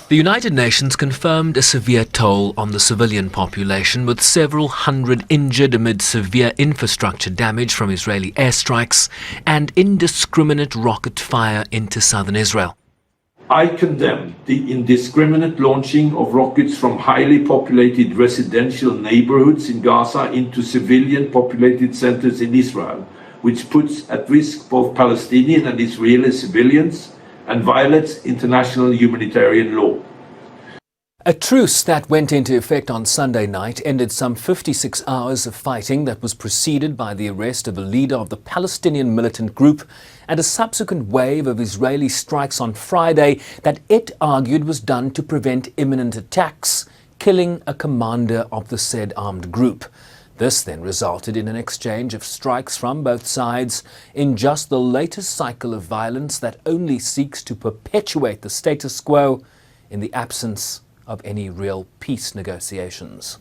The United Nations confirmed a severe toll on the civilian population, with several hundred injured amid severe infrastructure damage from Israeli airstrikes and indiscriminate rocket fire into southern Israel. I condemn the indiscriminate launching of rockets from highly populated residential neighborhoods in Gaza into civilian populated centers in Israel, which puts at risk both Palestinian and Israeli civilians and violates international humanitarian law. A truce that went into effect on Sunday night ended some 56 hours of fighting that was preceded by the arrest of the leader of the Palestinian militant group and a subsequent wave of Israeli strikes on Friday that it argued was done to prevent imminent attacks, killing a commander of the said armed group. This then resulted in an exchange of strikes from both sides in just the latest cycle of violence that only seeks to perpetuate the status quo in the absence of any real peace negotiations.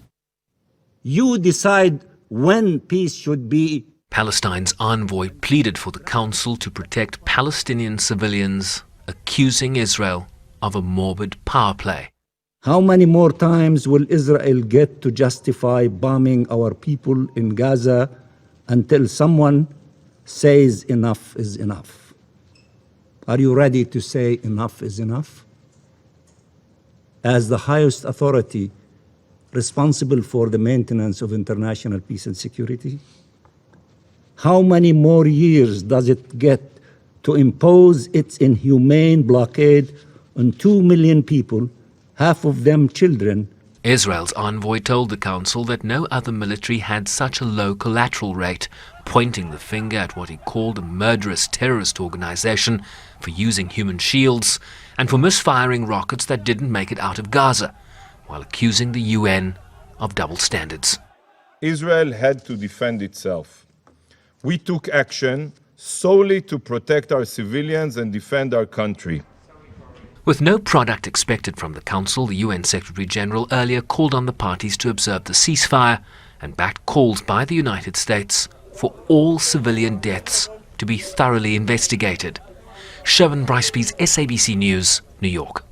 You decide when peace should be. Palestine's envoy pleaded for the Council to protect Palestinian civilians, accusing Israel of a morbid power play. How many more times will Israel get to justify bombing our people in Gaza until someone says enough is enough? Are you ready to say enough is enough? As the highest authority responsible for the maintenance of international peace and security? How many more years does it get to impose its inhumane blockade on 2 million people, half of them children? Israel's envoy told the Council that no other military had such a low collateral rate, pointing the finger at what he called a murderous terrorist organization for using human shields and for misfiring rockets that didn't make it out of Gaza, while accusing the UN of double standards. Israel had to defend itself. We took action solely to protect our civilians and defend our country. With no product expected from the Council, the UN Secretary-General earlier called on the parties to observe the ceasefire and backed calls by the United States for all civilian deaths to be thoroughly investigated. Sherwin Bryceby's SABC News, New York.